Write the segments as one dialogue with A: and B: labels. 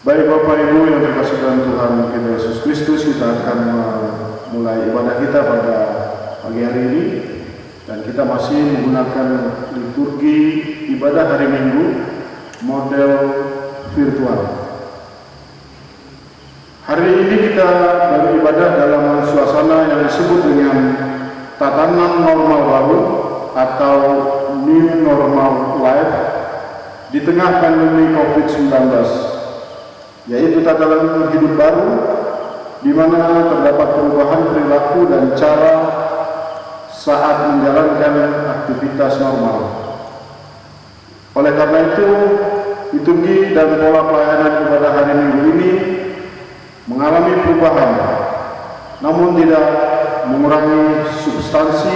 A: Baik Bapak Ibu yang terkasih dalam Tuhan kita Yesus Kristus, kita akan mulai ibadah kita pada pagi hari ini, dan kita masih menggunakan liturgi ibadah hari Minggu model virtual. Hari ini kita beribadah dalam suasana yang disebut dengan tatanan normal baru atau new normal life di tengah pandemi COVID-19, yaitu tatanan hidup baru di mana terdapat perubahan perilaku dan cara saat menjalankan aktivitas normal. Oleh karena itu, liturgi dan pola pelayanan ibadah hari Minggu ini mengalami perubahan, namun tidak mengurangi substansi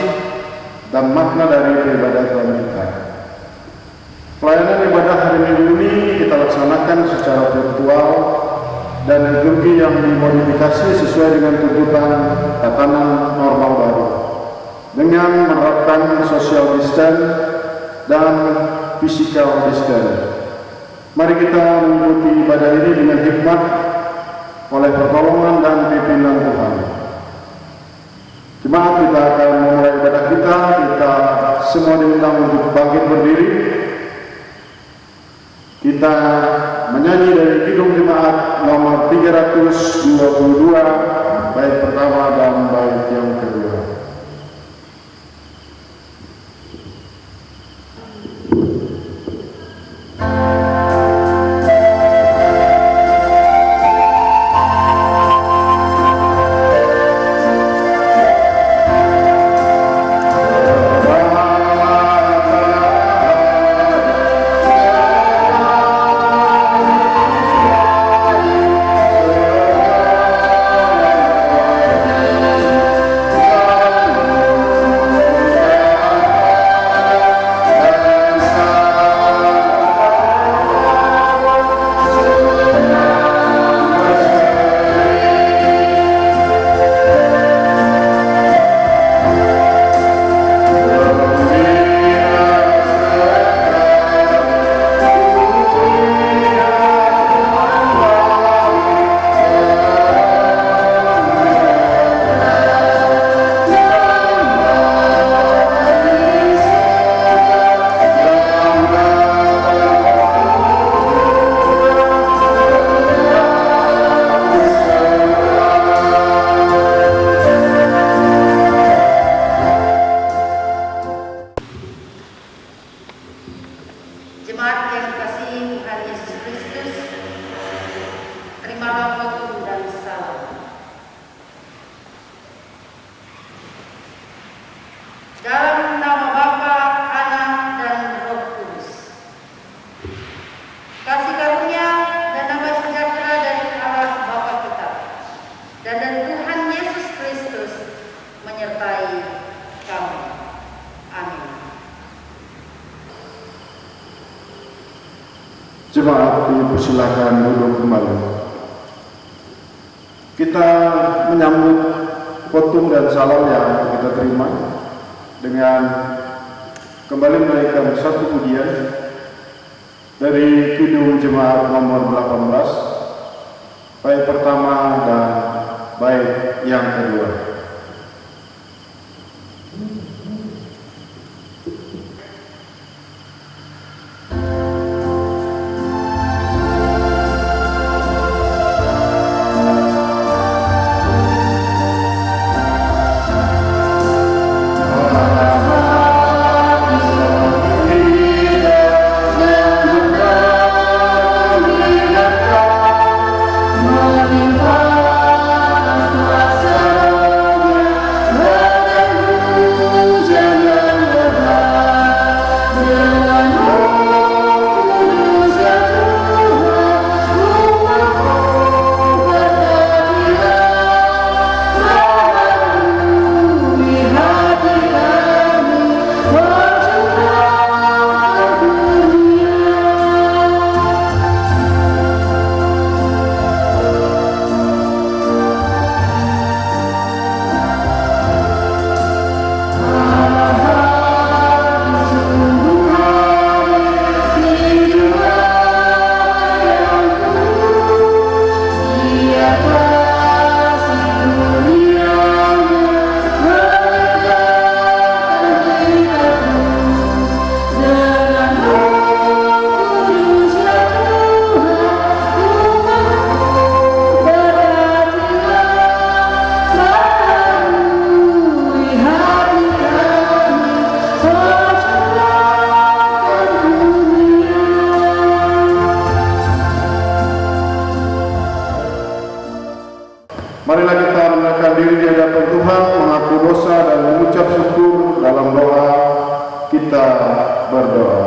A: dan makna dari peribadatan kita. Pelayanan ibadah hari Minggu ini kita laksanakan secara virtual dan liturgi yang dimodifikasi sesuai dengan tuntutan tatanan normal baru, dengan menerapkan social distance dan physical distance. Mari kita mengikuti ibadah ini dengan hikmat oleh pertolongan dan pimpinan Tuhan. Jemaat, kita akan memulai ibadah kita. Kita semua diundang untuk bangkit berdiri. Kita menyanyi dari Kidung Jemaat nomor 322, bait pertama dan bait yang kedua. Jemaat, dipersilakan duduk kembali. Kita menyambut khotbah dan salam yang kita terima dengan kembali menaikkan satu pujian dari Kidung Jemaat nomor 18, bait pertama dan bait yang kedua.
B: Kuasa
A: Marilah kita merendahkan diri di hadapan Tuhan, mengaku dosa dan mengucap syukur. Dalam doa kita berdoa.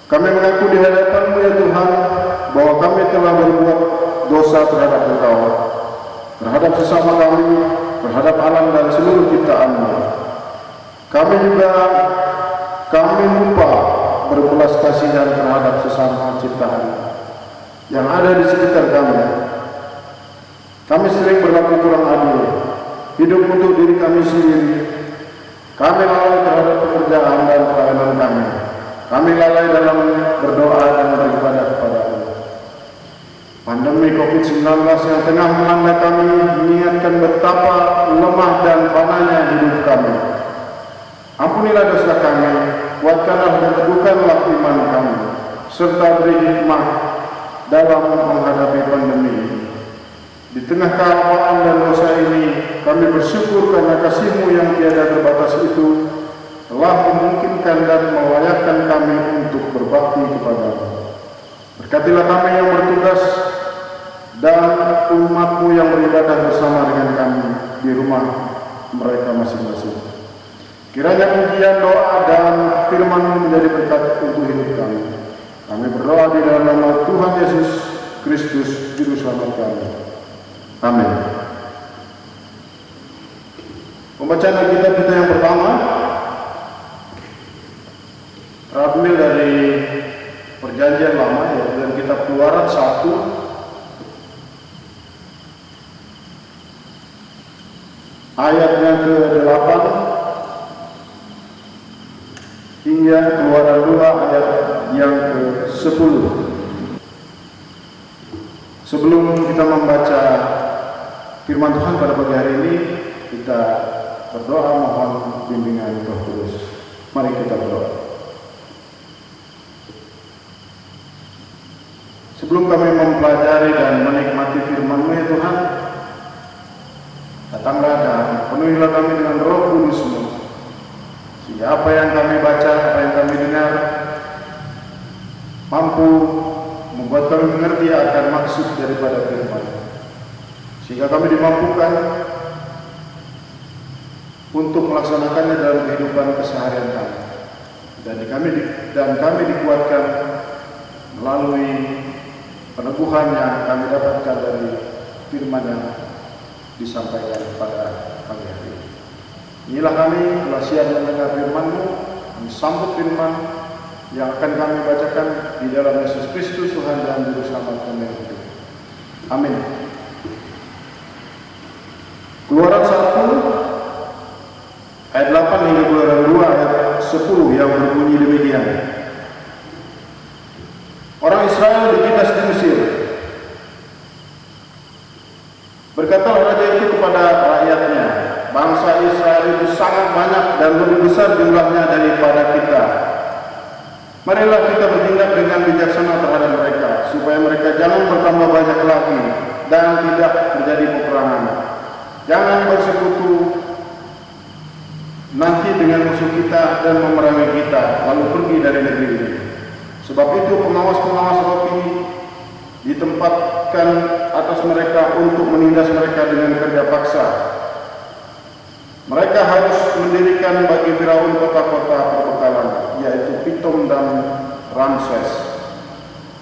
A: Kami mengaku di hadapan-Mu ya Tuhan, bahwa kami telah berbuat dosa terhadap Engkau, terhadap sesama kami, terhadap alam dan seluruh ciptaan-Mu. Kami lupa berbelas kasihan terhadap sesama ciptaan yang ada di sekitar kami. Kami sering berlaku kurang adil, hidup untuk diri kami sendiri. Kami lalai terhadap pekerjaan dan pelayanan kami. Kami lalai dalam berdoa dan beribadah kepada-Mu. Pandemi COVID-19 yang tengah melanda kami mengingatkan betapa lemah dan fananya hidup kami. Ampunilah dosa kami, kuatkanlah dan teguhkanlah iman kami, serta beri hikmah dalam menghadapi pandemi ini. Di tengah kealpaan dan dosa ini, kami bersyukur karena kasih-Mu yang tiada terbatas itu telah memungkinkan dan melayakkan kami untuk berbakti kepada-Mu. Berkatilah kami yang bertugas dan umat-Mu yang beribadah bersama dengan kami di rumah mereka masing-masing. Kiranya pujian, doa, dan firman-Mu menjadi berkat untuk hidup kami. Kami berdoa di dalam nama Tuhan Yesus Kristus, Juru Selamat kami. Amin. Pembacaan Alkitab kita yang pertama terambil dari Perjanjian Lama, yaitu dari kitab Keluaran 1 ayatnya ke-8 hingga Keluaran 2 ayat yang ke-10. Sebelum kita membaca firman Tuhan pada pagi hari ini, kita berdoa mohon bimbingan Roh Kudus. Mari kita berdoa. Sebelum kami mempelajari dan menikmati firman-Mu ya Tuhan, datanglah dan penuhilah kami dengan Roh Kudus-Mu, sehingga apa yang kami baca, apa yang kami dengar mampu membuat kami mengerti akan maksud daripada firman, sehingga kami dimampukan untuk melaksanakannya dalam kehidupan keseharian kami, dan kami dikuatkan melalui peneguhan yang kami dapatkan dari firman yang disampaikan pada pagi hari ini. Inilah kami telah siap mendengar firman-Mu, kami sambut firman yang akan kami bacakan di dalam Yesus Kristus Tuhan dan Juru Selamat kami. Amin. Keluaran 1 ayat 8 hingga Keluaran 2 ayat 10 yang berbunyi demikian. Orang Israel ditindas di Mesir. Berkatalah raja itu kepada rakyatnya, bangsa Israel itu sangat banyak dan lebih besar jumlahnya daripada kita. Marilah kita bertindak dengan bijaksana terhadap mereka, supaya mereka jangan bertambah banyak lagi dan tidak terjadi peperangan. Jangan bersekutu nanti dengan musuh kita dan memerangi kita, lalu pergi dari negeri ini. Sebab itu pengawas-pengawas roti ditempatkan atas mereka untuk menindas mereka dengan kerja paksa. Mereka harus mendirikan bagi Firaun kota-kota perbekalan, yaitu Pitom dan Ramses.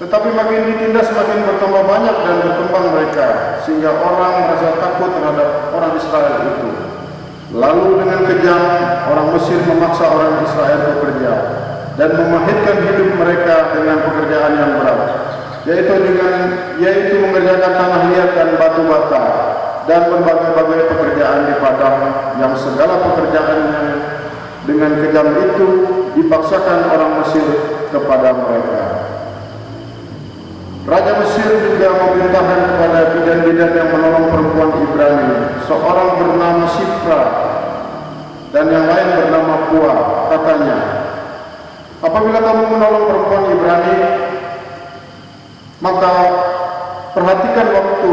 A: Tetapi makin ditindas makin bertambah banyak dan berkembang mereka, sehingga orang merasa takut terhadap orang Israel itu. Lalu dengan kejam orang Mesir memaksa orang Israel bekerja dan memahitkan hidup mereka dengan pekerjaan yang berat, yaitu mengerjakan tanah liat dan batu bata dan berbagai-bagai pekerjaan di padang, yang segala pekerjaannya dengan kejam itu dipaksakan orang Mesir kepada mereka. Raja Mesir juga memerintahkan kepada bidan-bidan yang menolong perempuan Ibrani, seorang bernama Sifra dan yang lain bernama Pua. Katanya, apabila kamu menolong perempuan Ibrani, maka perhatikan waktu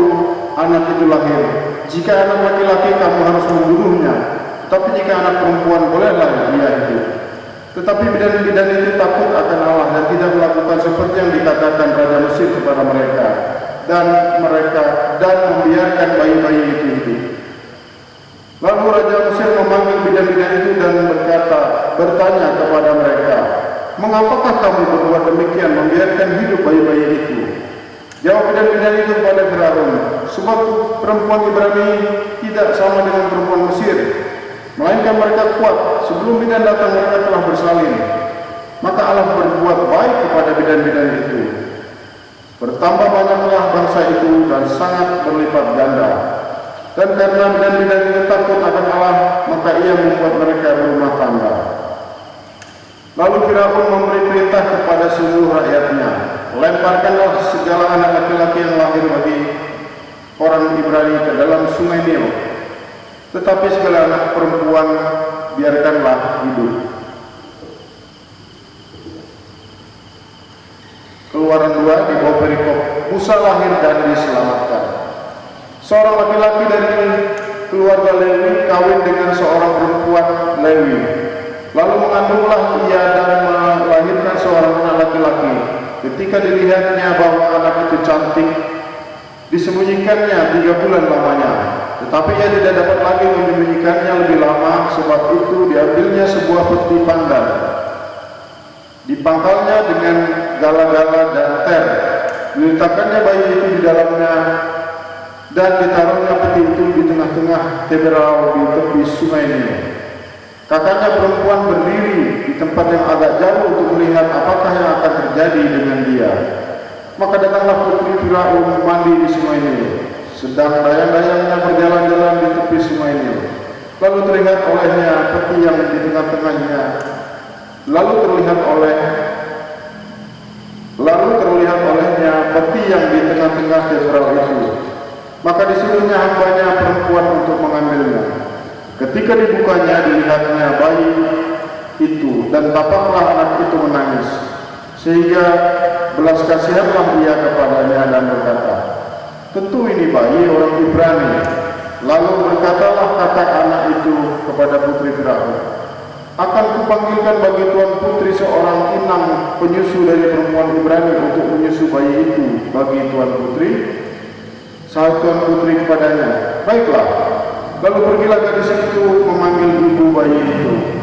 A: anak itu lahir. Jika anak laki-laki, kamu harus membunuhnya, tapi jika anak perempuan, bolehlah dia hidup. Tetapi bidan-bidan itu takut akan Allah dan tidak melakukan seperti yang dikatakan Raja Mesir kepada mereka, dan membiarkan bayi-bayi bertanya kepada mereka, "Mengapakah kamu berbuat demikian, membiarkan hidup bayi-bayi itu?" Jawab bidan-bidan itu kepada Firaun, "Sebab perempuan Ibrani tidak sama dengan perempuan Mesir, melainkan mereka kuat. Sebelum bidan datang mereka telah bersalin." Maka Allah berbuat baik kepada bidan-bidan itu. Bertambah banyaklah bangsa itu dan sangat berlipat ganda. Dan karena bidan-bidan itu takut akan Allah, maka ia membuat mereka berumah tangga. Lalu Firaun memberi perintah kepada seluruh rakyatnya, "Lemparkanlah segala anak laki-laki yang lahir bagi orang Ibrani ke dalam sungai Nil, tetapi segala anak perempuan biarkanlah hidup." Keluaran 2 di bawah perikop Musa lahir dan diselamatkan. Seorang laki-laki dari keluarga Lewi kawin dengan seorang perempuan Lewi. Lalu mengandunglah ia dan melahirkan seorang anak laki-laki. Ketika dilihatnya bahwa anak itu cantik, disembunyikannya 3 bulan lamanya. Tetapi ia tidak dapat lagi menyembunyikannya lebih lama, sebab itu diambilnya sebuah peti pandan, dipangkalnya dengan gala-gala dan ter, diletakkannya bayi itu di dalamnya, dan ditaruhnya peti itu di tengah-tengah teberau di tepi sungai Nil. Kakaknya perempuan berdiri di tempat yang agak jauh untuk melihat apakah yang akan terjadi dengan dia. Maka datanglah putri Firaun mandi di sungai Nil, sedang dayang-dayangnya berjalan-jalan di tepi sungai Nil. Lalu terlihat olehnya peti yang di tengah-tengahnya. Lalu terlihat olehnya peti yang di tengah-tengah teberau itu. Maka disuruhnya hambanya perempuan untuk mengambilnya. Ketika dibukanya, dilihatnya bayi itu, dan tapaklah anak itu menangis, sehingga belas kasihanlah ia kepadanya dan berkata, "Tentu ini bayi orang Ibrani." Lalu berkatalah kakak anak itu kepada putri Firaun, "Akan kupanggilkan bagi tuan putri seorang inang penyusu dari perempuan Ibrani untuk menyusu bayi itu bagi tuan putri." Sahut tuan putri kepadanya, "Baiklah." Lalu pergilah gadis itu memanggil ibu bayi itu.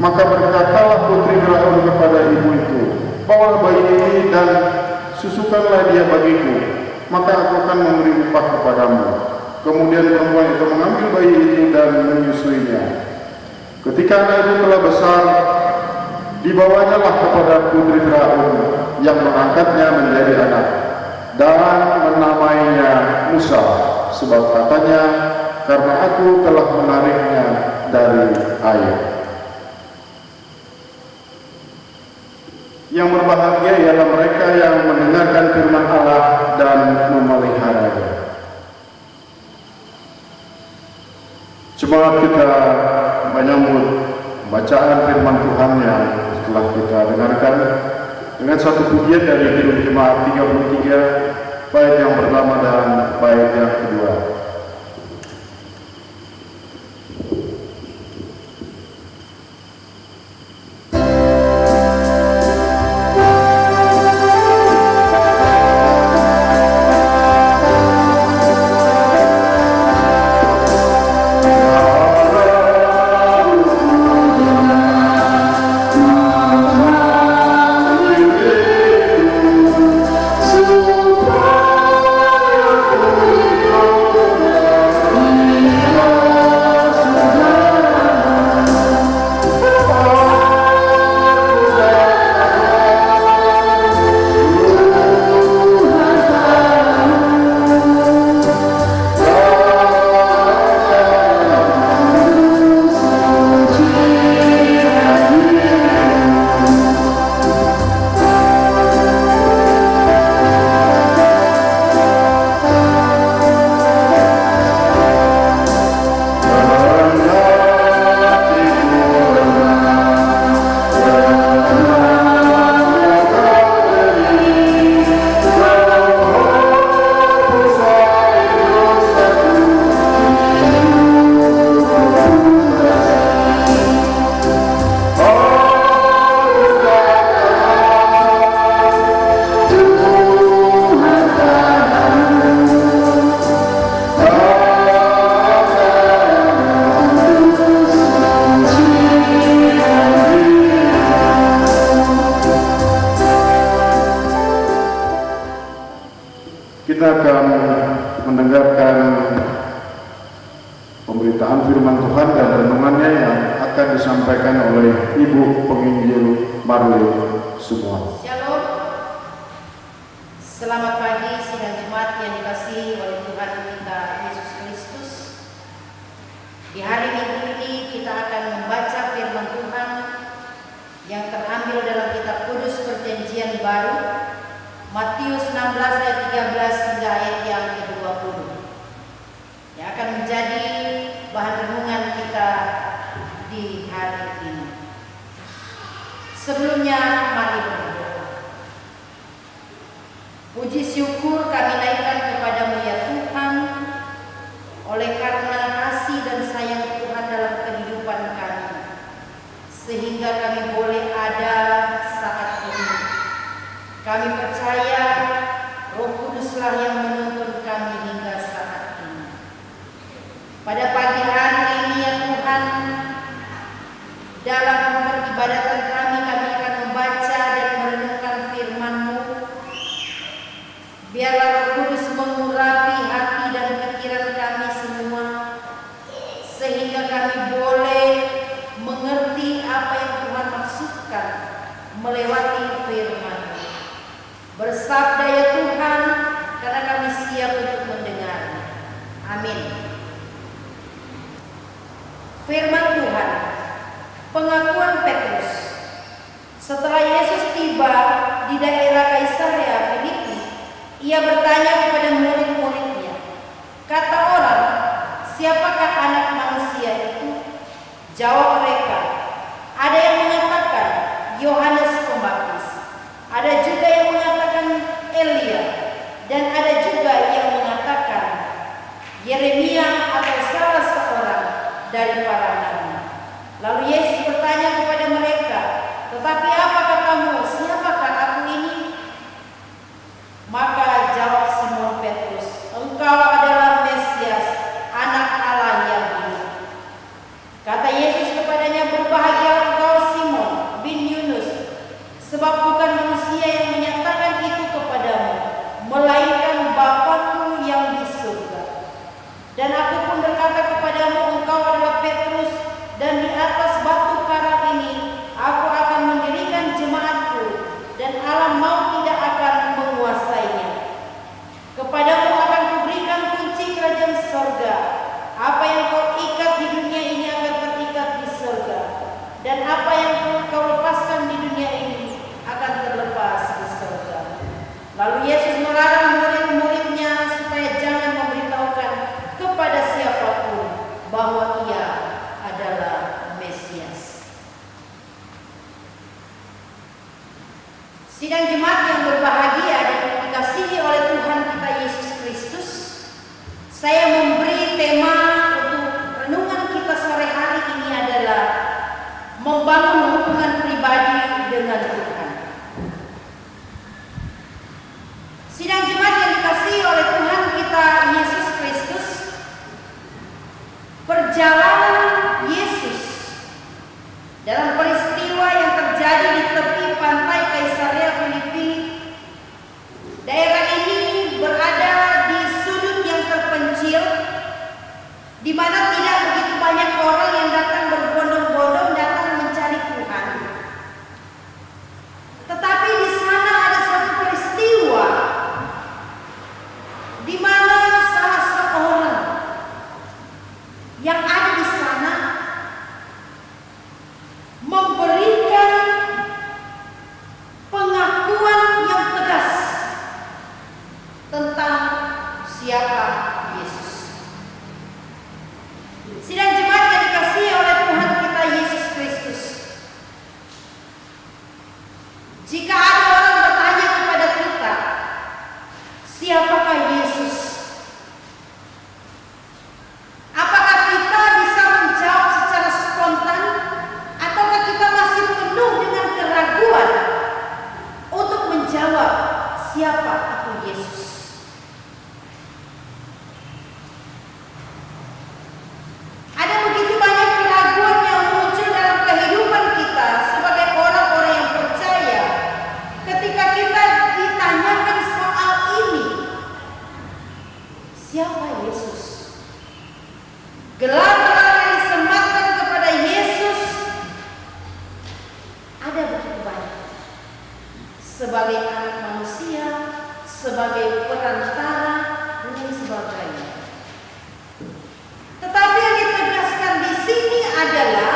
A: Maka berkatalah putri Firaun kepada ibu itu, "Bawalah bayi ini dan susukanlah dia bagiku, maka aku akan memberi upah kepadamu." Kemudian perempuan itu mengambil bayi itu dan menyusuinya. Ketika anak itu telah besar, dibawanyalah kepada putri Firaun yang mengangkatnya menjadi anak, dan menamainya Musa, sebab katanya, "Karena aku telah menariknya dari air." Yang berbahagia ialah mereka yang mendengarkan firman Allah dan memeliharanya. Semangat kita menyambut bacaan firman Tuhan yang telah kita dengarkan dengan satu pujian dari Kidung Jemaat 33, bait yang pertama dan bait yang kedua.
B: Supaya
A: mendengarkan pemberitaan firman Tuhan dan renungannya yang akan disampaikan oleh Ibu Penginjil Marley semua.
B: Shalom. Selamat pagi sidang Jumat yang dikasihi oleh Tuhan kita Yesus Kristus. Di hari Minggu ini kita akan membaca firman Tuhan yang terambil dalam kitab Kudus Perjanjian Baru, Matius 16 ayat 13 hingga ayat yang ke-20, yang akan menjadi bahan renungan kita di hari ini. Sebelumnya mari berdoa. Puji syukur kami naikkan kepadamu ya Tuhan, oleh karena kasih dan sayang Tuhan dalam kehidupan kami, sehingga kami boleh ada saat ini. Kami percaya Roh Kuduslah yang menuntun kami hingga saat ini. Pada pagi hari ini ya Tuhan, dalam peribadatan kami akan membaca dan merenungkan firman-Mu. Biarlah Roh Kudus mengurapi hati dan pikiran kami semua, sehingga kami boleh mengerti apa yang Tuhan maksudkan melewati firman-Mu. Bersabda ya Tuhan, karena kami siap untuk mendengar. Amin. Firman Tuhan, pengakuan Petrus. Setelah Yesus tiba di daerah Kaisarea Filipi, ia bertanya kepada murid-muridnya, kata orang, siapakah anak manusia itu? Jawab mereka, ada yang mengatakan Yohanes Pembaptis, ada juga yang mengatakan Elia, dan ada juga yang mengatakan Yeremia atau salah seorang dari para nabi. Lalu Yesus bertanya kepada mereka, tetapi apa katamu, siapakah aku ini? Maka jawab Simon Petrus, engkau adalah Mesias, anak Allah yang hidup. Kata Yesus kepadanya, berbahagia engkau Simon bin Yunus, sebab bukan manusia yang menyatakan itu kepadamu, melainkan Bapa-Ku yang di surga. Dan aku pun berkata kepadamu, engkau adalah Petrus, dan di atas batu karang ini aku akan mendirikan jemaat-Ku, dan alam maut tidak akan menguasainya. Kepadamu akan kuberikan kunci kerajaan sorga. Apa yang kau ikat di dunia ini akan terikat di sorga, dan apa yang kau lepaskan di dunia ini akan terlepas di sorga. Lalu Yesus melarang murid-muridnya supaya jangan memberitahukan kepada siapapun bahwa ia adalah Mesias. Sidang jemaat yang berbahagia dan dikasihi oleh Tuhan kita Yesus Kristus, saya memberi tema untuk renungan kita sore hari ini adalah membangun hubungan pribadi dengan Tuhan. Sidang jemaat yang dikasihi oleh Tuhan kita Yesus Kristus, perjalanan Yesus dalam peristiwa yang terjadi di tepi pantai Kaisarea Filipi. Daerah ini berada di sudut yang terpencil, di mana tidak begitu banyak orang yang datang berbondong-bondong datang mencari Tuhan. Tetapi di sana ada suatu peristiwa di mana salah seorang yang ada di sana memberikan pengakuan yang tegas tentang siapa Yesus. Sidang jemaat yang dikasihi oleh Tuhan kita Yesus Kristus, jika ada orang bertanya kepada kita, siapakah Yesus? Apakah kita bisa menjawab secara spontan, ataukah kita masih penuh dengan keraguan untuk menjawab siapa itu Yesus? Ada siapa Yesus. Gelar-gelar yang disematkan kepada Yesus ada begitu banyak. Sebagai anak manusia, sebagai perantara, dan lain sebagainya. Tetapi yang ditegaskan di sini adalah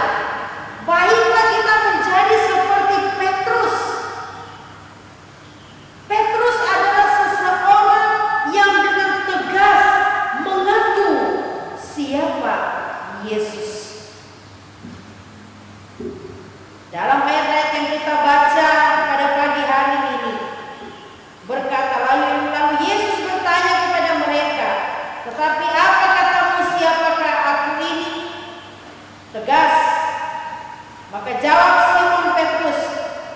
B: baiklah kita menjadi seperti Petrus. Petrus adalah seseorang yang dengan tegas mengaku siapa Yesus. Dalam ayat-ayat yang kita baca pada pagi hari ini, berkata lalu Yesus bertanya kepada mereka, tetapi apa katamu, siapakah aku ini? Tegas. Maka jawab Simon Petrus,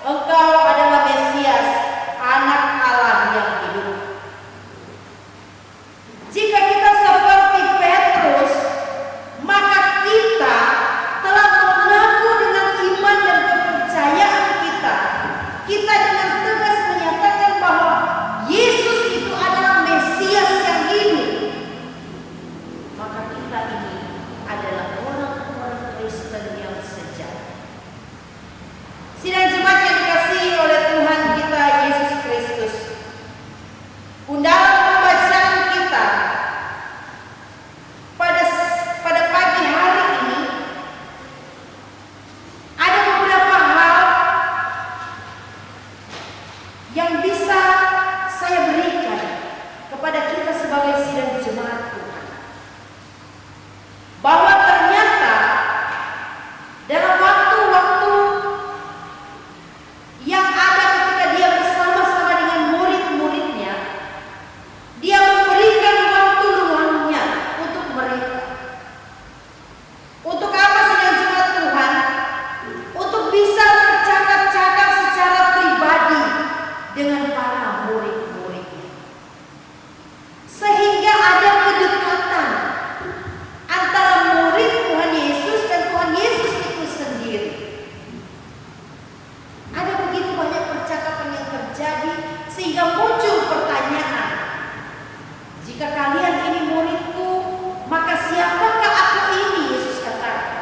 B: engkau adalah Mesias, anak Allah yang hidup. Jika kita seperti Petrus, maka kita telah mengaku dengan iman dan kepercayaan kita. Kita dengan tegas menyatakan bahwa Yesus itu adalah Mesias yang hidup. Maka kita ini adalah orang-orang Kristen yang sejati. Sidang jemaat yang dikasihi oleh Tuhan kita Yesus Kristus, undangan pembacaan kita pada pagi hari ini ada beberapa hal yang bisa saya berikan kepada kita sebagai sidang jemaat Tuhan, bahwa ternyata dalam waktu-waktu yang ada ketika dia bersama-sama dengan murid-muridnya, dia memberikan waktu luangnya untuk mereka. Untuk apa sidang jemaat Tuhan? Untuk bisa bercakap-cakap secara pribadi dengan para murid-muridnya. Sehingga ada kedekatan antara murid Tuhan Yesus dan Tuhan Yesus itu sendiri. Ada begitu banyak percakapan yang terjadi sehingga muncul pertanyaan, jika kalian ini muridku, maka siapakah aku ini? Yesus katakan.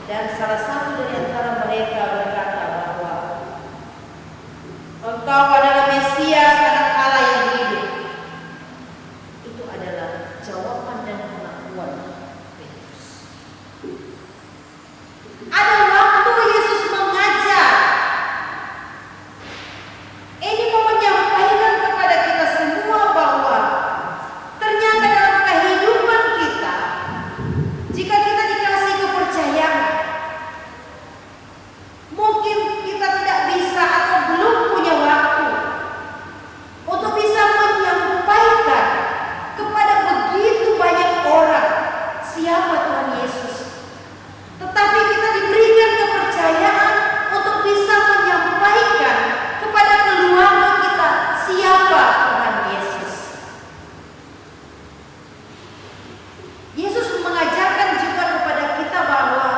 B: Dan salah satu dari antara mereka berkata bahwa engkau adalah Mesias, anak Allah yang hidup. Itu adalah jawaban dan pengakuan Petrus. Ada waktu Yesus mengajar. Ini mau menyampaikan kepada kita semua bahwa ternyata dalam kehidupan kita, jika kita dikasih kepercayaan, mungkin kita tidak bisa atau belum punya waktu untuk bisa menyampaikan kepada begitu banyak orang siapa Tuhan Yesus. Tetapi kita diberikan kepercayaan untuk bisa menyampaikan kepada keluarga kita siapa Tuhan Yesus. Yesus mengajarkan juga kepada kita bahwa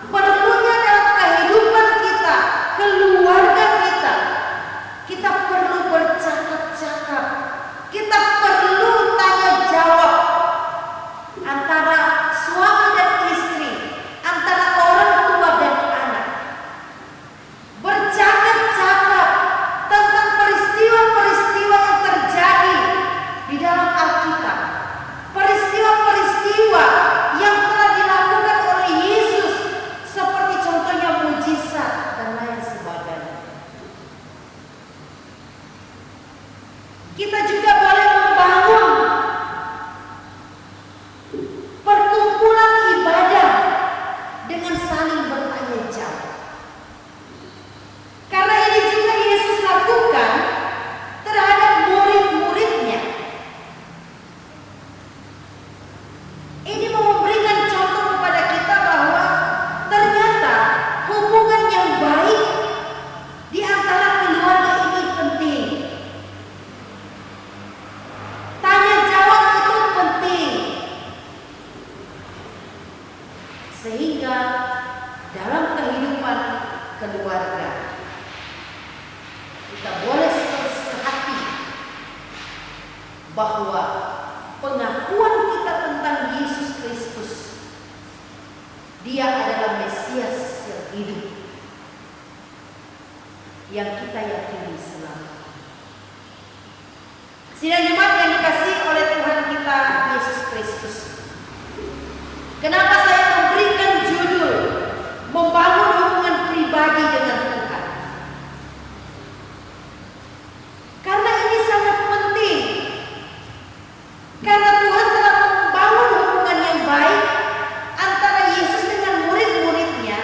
B: perlunya dalam kehidupan kita, keluarga kita perlu bercakap-cakap, kita perlu tanya jawab antara suami dan istri, antara orang tua dan anak. Bercakap-cakap tentang peristiwa-peristiwa yang terjadi di dalam Alkitab, peristiwa-peristiwa yang telah dilakukan oleh Yesus, seperti contohnya mujizat dan lain sebagainya. Kita juga boleh membangun perkumpulan ibadah dengan saling bertanya jawab. Karena ini juga Yesus lakukan terhadap murid-muridnya. Ini mau memberikan contoh kepada kita bahwa ternyata hubungan yang baik di antara keluarga ini penting. Tanya jawab itu penting. Sehingga dalam kehidupan keluarga kita boleh sehati bahwa pengakuan kita tentang Yesus Kristus, Dia adalah Mesias yang hidup, yang kita yakini selalu. Sidang jemaat yang dikasihi oleh Tuhan kita Yesus Kristus, kenapa saya memberikan judul membangun hubungan pribadi dengan Tuhan? Karena ini sangat penting. Karena Tuhan telah membangun hubungan yang baik antara Yesus dengan murid-muridnya,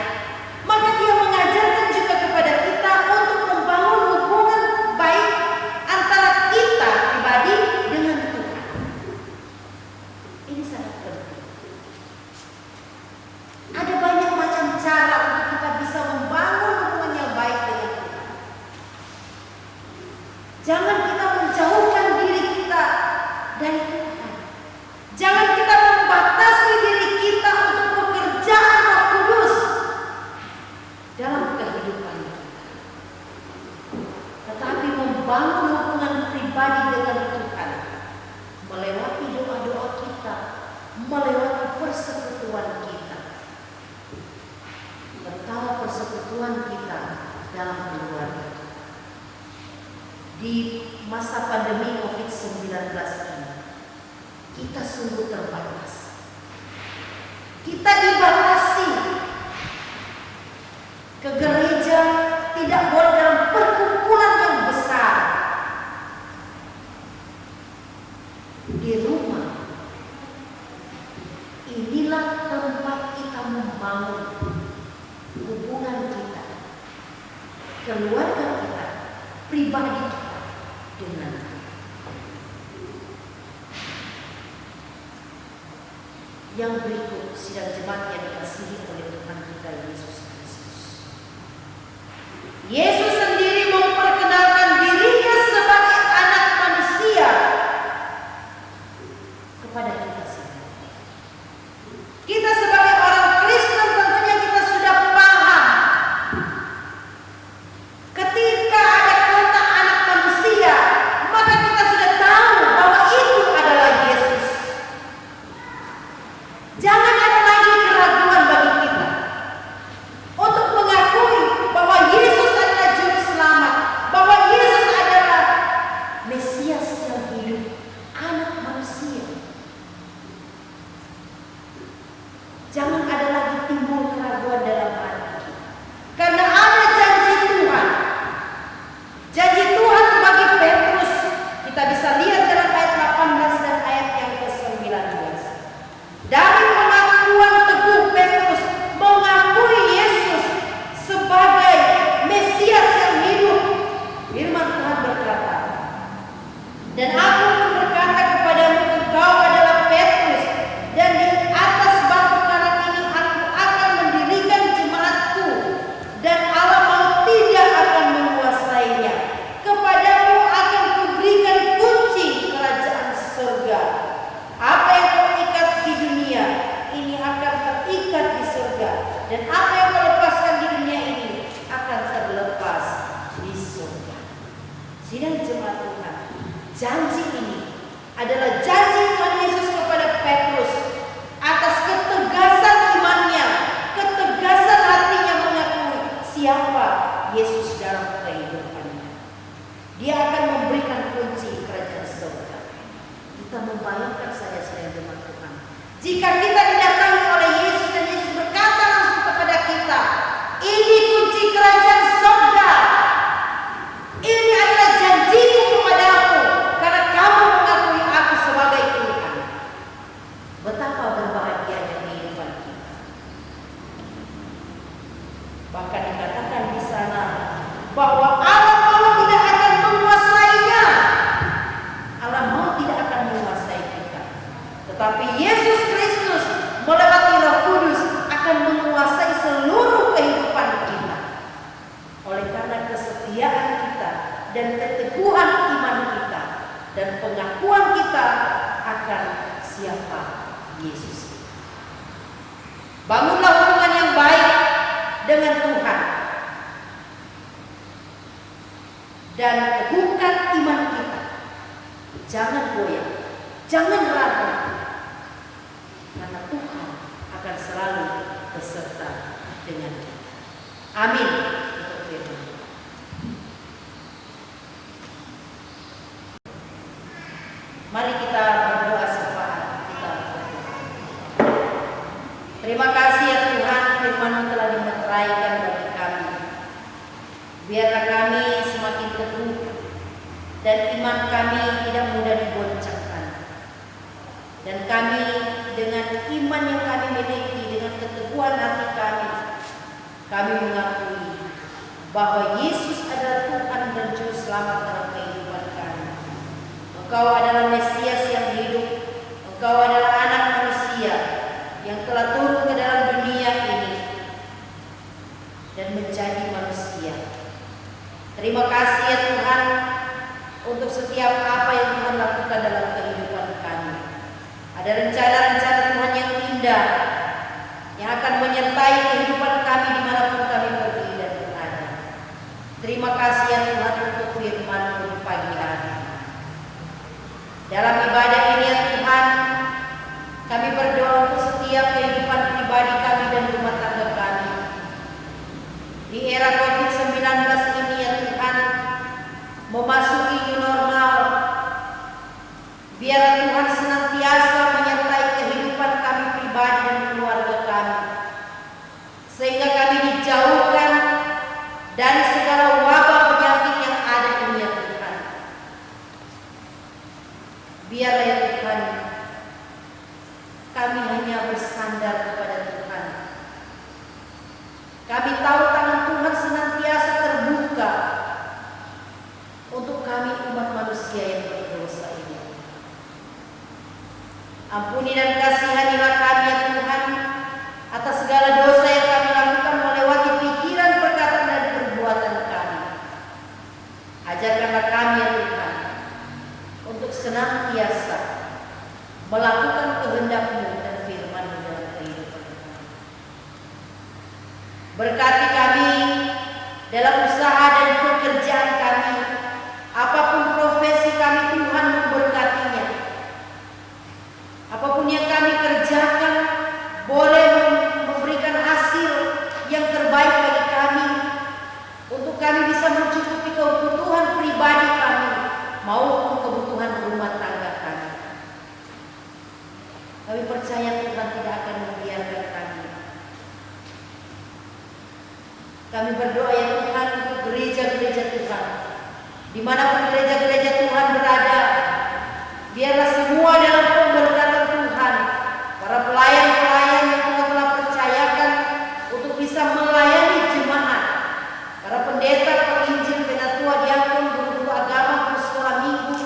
B: maka Dia mengajarkan juga kepada kita untuk membangun hubungan baik antara kita pribadi dengan Tuhan. Ini sangat penting. Ada banyak macam cara untuk kita bisa membangun hubungan yang baik dengan Tuhan. Jangan kita menjauhkan diri kita dari Tuhan. Jangan kita membatasi diri kita untuk pekerjaan Roh Kudus dalam kehidupan kita. Tetapi membangun hubungan pribadi dengan Tuhan melewati doa-doa kita, melewati persekutuan kita, terutama persekutuan kita dalam keluarga. Di masa pandemi COVID-19 ini, kita sungguh terbatas. Kita dibatasi. Ke gereja tidak boleh dalam perkumpulan yang besar. Di rumah, inilah tempat kita membangun hubungan kita, keluarga kita, pribadi kita dengan Tuhan. Yang berikut, sidang jemaat yang dikasihi oleh Tuhan kita Yesus Kristus. Yesus sendiri memperkenalkan dirinya sebagai anak manusia kepada kita semua. Kita sebagai orang Kristen tentunya kita sudah paham ketika ada kata anak manusia, maka kita sudah tahu bahwa itu adalah Yesus. Jangan ada lagi keraguan bagi kita untuk mengakui bahwa Yesus adalah juru selamat, bahwa Yesus adalah Mesias yang hidup, anak manusia. Jangan ada lagi timbul keraguan dalam hati kita, karena ada janji Tuhan. Janji Tuhan bagi Petrus kita bisa lihat dalam ayat 18 dan ayat yang ke-19. Dari pengakuan teguh Petrus mengakui Yesus sebagai Mesias yang hidup, firman Tuhan berkata, "Dan aku pun berkata kepadamu, engkau adalah Petrus, dan di atas batu karang ini aku akan mendirikan jemaatku, dan alam maut tidak akan menguasainya. Kepadamu akan kuberikan kunci kerajaan surga. Apa yang kau ikat di dunia ini akan terikat di surga, dan apa yang kau lepaskan di dunia ini akan terlepas di surga." Sidang jemaat Tuhan, janji ini adalah janji Tuhan Yesus kepada Petrus atas ketegasan imannya, ketegasan hatinya mengakui siapa Yesus dalam kehidupannya. Dia akan memberikan kunci kerajaan surga. Kita membayangkan saja sidang jemaat Tuhan, jika kita didatangi oleh Yesus dan Yesus berkata langsung kepada kita, "Ini kunci kerajaan surga. Ini adalah janjiku kepadamu karena kamu mengakui aku sebagai Tuhan." Betapa berbahagianya kehidupan kita. Bahkan dikatakan di sana bahwa alam maut tidak akan menguasainya. Alam maut tidak akan menguasai kita. Tetapi Yesus Kristus melewati Roh Kudus akan menguasai seluruh kehidupan kita. Oleh karena kesetiaan kita dan keteguhan iman kita dan pengakuan kita akan siapa Yesus. Bangunlah hubungan yang baik dengan Tuhan dan teguhkan iman kita. Jangan goyah, jangan ragu, karena Tuhan akan selalu beserta dengan kita. Amin. Untuk firman. Mari kita berdoa syafaat. Kita berdoa. Terima kasih ya Tuhan, firman-Mu telah dimeteraikan bagi kami. Biarlah kami semakin teguh dan iman kami tidak mudah digoncangkan. Dan kami dengan iman yang kami miliki, dengan keteguhan hati kami mengakui bahwa Yesus adalah Tuhan dan Juru Selamat dalam kehidupan kami. Engkau adalah Mesias yang hidup. Engkau adalah anak manusia yang telah turun ke dalam dunia ini dan menjadi manusia. Terima kasih ya Tuhan untuk setiap apa yang Tuhan lakukan dalam kehidupan kami. Ada rencana-rencana Tuhan yang indah yang akan menyertai kehidupan kami dimanapun kami pergi dan berada. Terima kasih ya Tuhan untuk firman-Mu di pagi hari. Dalam ibadah ini ya Tuhan, kami berdoa untuk setiap kehidupan pribadi kami dan rumah tangga kami. Di era COVID-19 ini ya Tuhan, memasuki new normal, biar Tuhan senantiasa menyertai kehidupan kami pribadi dan keluarga kami, sehingga kami dijauhkan dari segala wabah penyakit yang ada ini ya Tuhan. Biarlah ya Tuhan, kami hanya bersandar kepada Tuhan. Kami tahu tangan Tuhan senantiasa terbuka untuk kami umat manusia yang berdosa ini. Ampuni dan kasihanilah kami ya Tuhan atas segala dosa yang kami lakukan melewati pikiran, perkataan dan perbuatan kami. Ajarkanlah kami ya Tuhan untuk senantiasa melakukan kehendak-Mu dan firman-Mu dalam kehidupan kami. Berkati kami dalam usaha dan pekerjaan kami, apapun profesi kami Tuhan memberkatinya. Apapun yang kami kerjakan boleh memberikan hasil yang terbaik bagi kami, untuk kami bisa mencukupi kebutuhan pribadi kami maupun kebutuhan rumah tangga kami. Kami percaya Tuhan tidak akan membiarkan kami. Kami berdoa ya Tuhan untuk gereja-gereja Tuhan, dimanapun gereja-gereja Tuhan berada, biarlah semua dalam pemberkatan Tuhan. Para pelayan-pelayan yang Tuhan telah percayakan untuk bisa melayani jemaat, para pendeta, penginjil, penatua, diakon, guru-guru agama, guru sekolah minggu,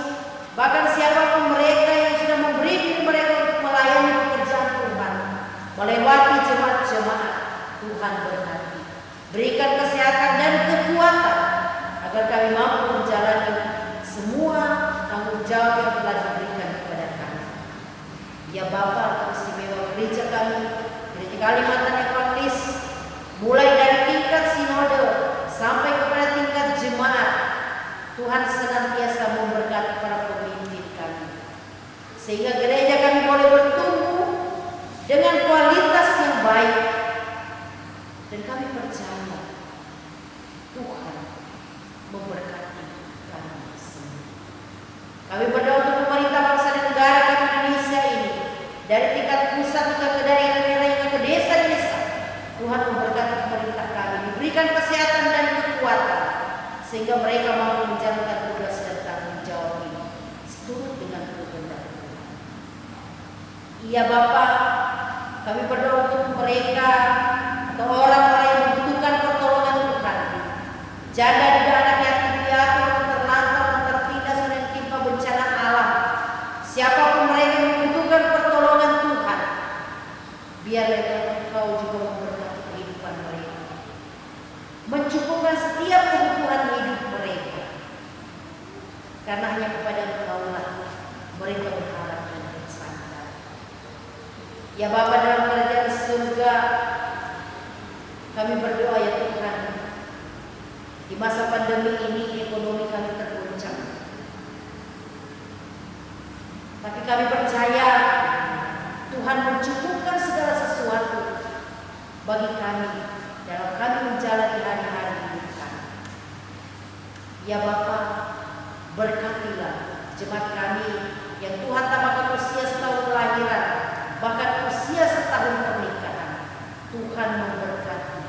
B: bahkan siapapun mereka yang sudah memberi diri mereka untuk melayani pekerjaan Tuhan, melewati jemaat-jemaat, Tuhan berkati. Berikan kesehatan dan kekuatan agar kami mampu menjalani semua tanggung jawab yang telah diberikan kepada kami. Ya Bapa teristimewa gereja kami, Gereja Kalimantan Evangelis, mulai dari tingkat sinode sampai kepada tingkat jemaat, Tuhan senantiasa memberkati para pemimpin kami, sehingga gereja kami boleh bertumbuh dengan kualitas yang baik. Dan kami percaya Tuhan memberkati kami semua. Kami berdoa untuk pemerintah bangsa dan negara kami Indonesia ini, dari tingkat pusat hingga ke daerah-daerah hingga ke desa-desa. Tuhan memberkati pemerintah kami, diberikan kesehatan dan kekuatan, sehingga mereka mampu menjalankan tugas dan tanggung jawab ini seturut dengan kehendak Tuhan. Iya Bapa, kami berdoa untuk mereka atau orang-orang yang membutuhkan pertolongan Tuhan, jaga juga anak yatim piatu yang terlantar, tertindas dan timpa bencana alam. Siapapun mereka yang membutuhkan pertolongan Tuhan, biarlah Engkau juga memberkati kehidupan mereka, mencukupkan setiap kebutuhan hidup mereka, karena hanya kepada Engkau-lah mereka berharap dan bersandar. Ya Bapa dalam kerajaan surga, kami berdoa ya Tuhan, di masa pandemi ini ekonomi kami tergoncang. Tapi kami percaya Tuhan mencukupkan segala sesuatu bagi kami dalam kami menjalani hari-hari hidup kami. Ya Bapa, berkatilah jemaat kami yang Tuhan tambahkan usia setahun kelahiran, bahkan usia setahun pernikahan. Tuhan memberkati.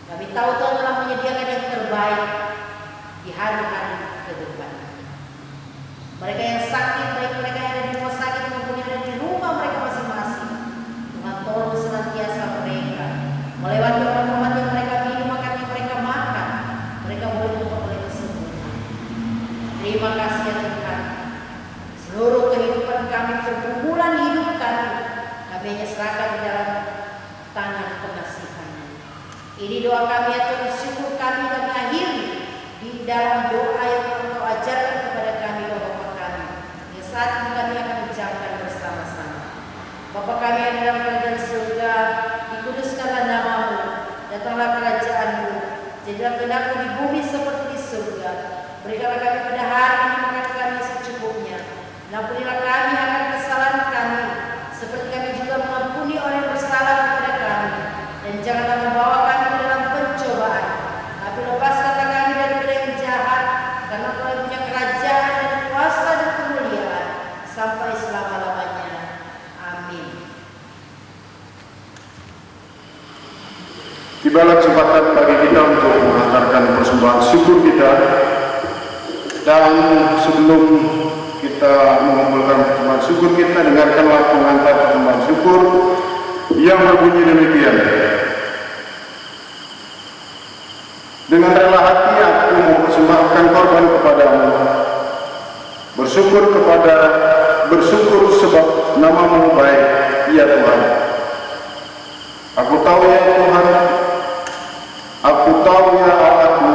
B: Kami tahu Tuhan telah menyediakan yang terbaik di hari-hari ke depan. Mereka yang sakit, baik mereka yang ada di rumah sakit maupun yang ada di rumah mereka masing-masing, Tuhan tolong senantiasa mereka melewati obat-obat yang mereka minum, makan yang mereka makan, mereka boleh memperoleh kesembuhan. Terima kasih ya Tuhan. Seluruh kehidupan kami, pergumulan hidup kami hanya serahkan di dalam tangan pengasihan-Mu. Ini doa kami ya Tuhan, syukur kami akhiri di dalam doa yang Engkau ajarkan kepada kami, Bapa kami, yang saat ini kami akan ucapkan bersama-sama. Bapa kami yang dalam kerajaan surga, dikuduskanlah nama-Mu, datanglah kerajaan-Mu, jadilah kehendak-Mu di bumi seperti di surga. Berikanlah kami pada hari ini makan kami secukupnya. Ampunilah kami akan kesalahan kami, seperti kami juga mengampuni orang yang bersalah kepada kami. Dan janganlah membawa kami ke dalam pencobaan, tapi lepaskanlah kami daripada yang jahat, karena Engkau punya kerajaan dan kuasa dan kemuliaan sampai selama-lamanya. Amin.
A: Tibalah kesempatan bagi kita untuk menghantarkan persembahan syukur kita. Dan sebelum kita mengumpulkan persembahan syukur, kita dengarkanlah pengantar persembahan syukur yang berbunyi demikian. Dengan rela hati aku mempersembahkan korban kepadamu, bersyukur sebab nama-Mu baik, ya Tuhan. Aku tahu ya Tuhan, aku tahu ya Allahku,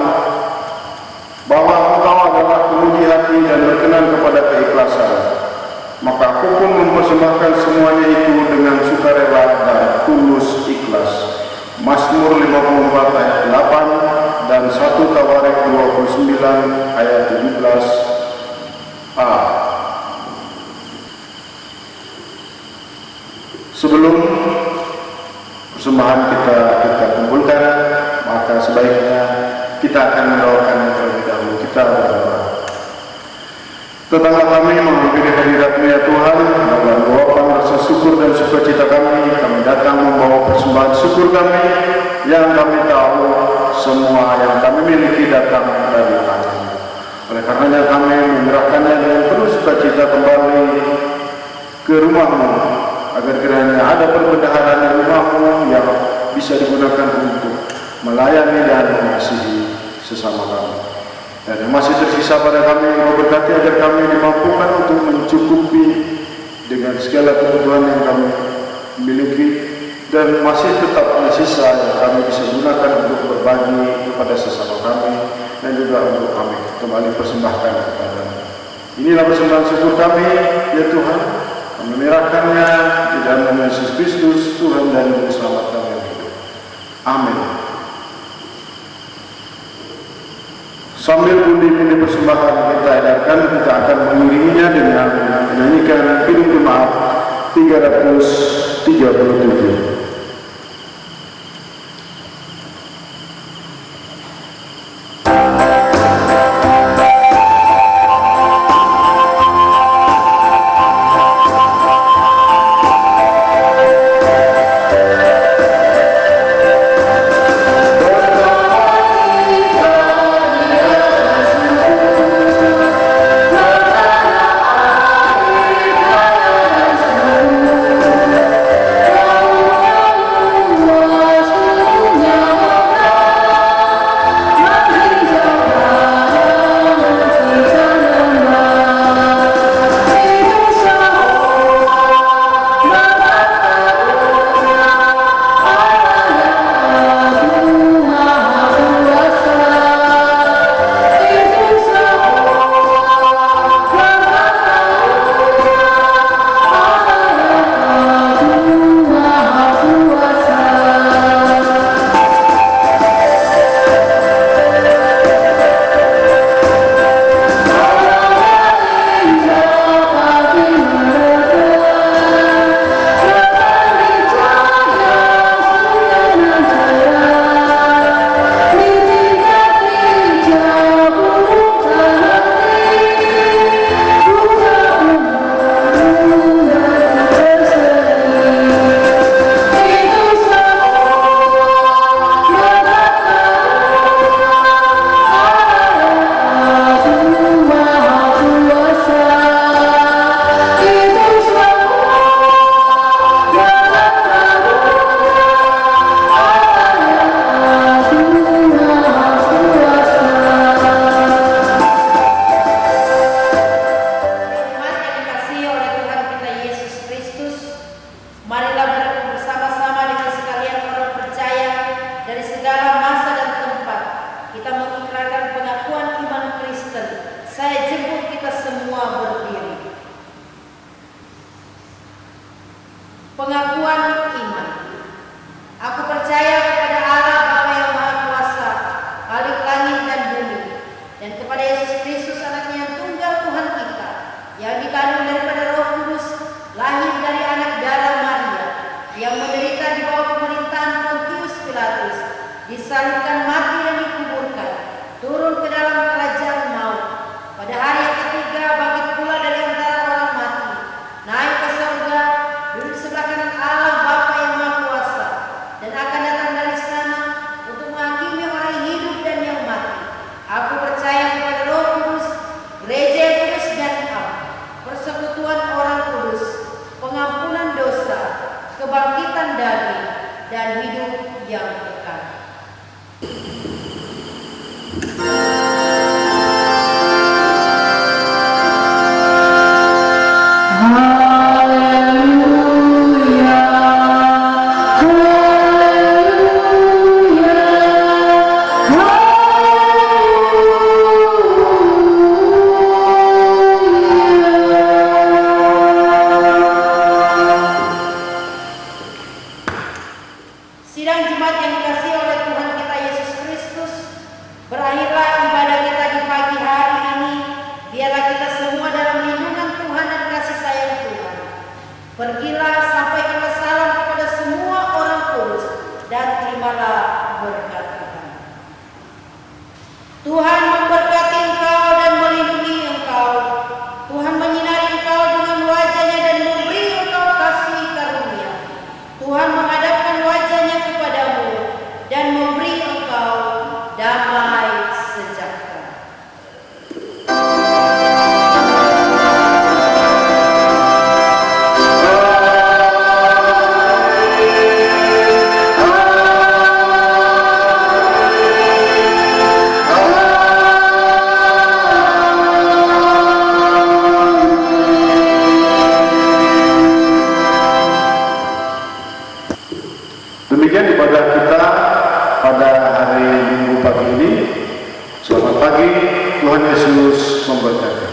A: bahwa Engkau adalah pemuji hati dan berkenan kepada keikhlasan. Maka aku pun mempersembahkan semuanya itu dengan sukarela dan tulus ikhlas. Mazmur 54 ayat 8 dan 1 Tawarik 29 ayat 17a. Sebelum persembahan kita kumpulkan, maka sebaiknya kita akan mendoakan terlebih dahulu. Kita berdoa. Tetangga kami menghampiri hadirat-Mu ya Tuhan, dalam luapan rasa syukur dan sukacita kami datang membawa persembahan syukur kami yang kami tahu semua yang kami miliki datang dari Tangan-Mu. Oleh karenanya kami menyerahkannya dengan penuh sukacita kembali ke rumah-Mu, agar kiranya ada perbendaharaan di rumah-Mu yang bisa digunakan untuk melayani dan mengasihi sesama kami. Dan yang masih tersisa pada kami, Engkau berkati agar kami dimampukan untuk mencukupi dengan segala kebutuhan yang kami miliki, dan masih tetap ada sisa yang kami bisa gunakan untuk berbagi kepada sesama kami dan juga untuk kami kembali persembahkan kepada-Mu. Inilah persembahan syukur kami ya Tuhan, kami menyerahkannya di dalam nama Yesus Kristus, Tuhan dan Juru Selamat kami yang hidup. Amin. Sambil pundi-pundi persembahan kita edarkan, kita akan mengiringinya dengan menyanyikan Kidung Jemaat 337.
C: Oh
B: Pengakuan iman. Aku percaya kepada Allah Bapa yang Maha Kuasa, Khalik langit dan bumi, dan kepada Yesus Kristus anaknya yang tunggal Tuhan kita, yang dikandung daripada Roh Kudus, lahir dari anak darah Maria, yang menderita di bawah pemerintahan Pontius Pilatus, disalibkan, mati dan dikuburkan, turun ke dalam kerajaan maut, pada hari yang ketiga bangkit pula dari antara orang mati, naik ke surga, duduk sebelah kanan Allah Bapa yang Maha Kuasa, dan akan datang dari sana untuk menghakimi orang hidup dan yang mati. Aku percaya kepada Roh Kudus, gereja yang kudus dan am, persekutuan orang kudus, pengampunan dosa, kebangkitan daging, dan hidup yang kekal. Sidang jemaat yang dikasihi oleh Tuhan kita Yesus Kristus, berakhirlah ibadah kita di pagi hari ini. Biarlah kita semua dalam lindungan Tuhan dan kasih sayang Tuhan. Pergilah, sampaikanlah salam kepada semua orang kudus, dan terimalah berkat Tuhan. Tuhan memberkati engkau dan melindungi engkau. Tuhan menyinari engkau dengan wajah-Nya dan memberi engkau kasih karunia. Tuhan menghadapkan wajah-Nya kepadamu dan memberi engkau damai sejahtera.
A: Demikian ibadah kita pada hari Minggu pagi ini. Selamat pagi, Tuhan Yesus memberkati.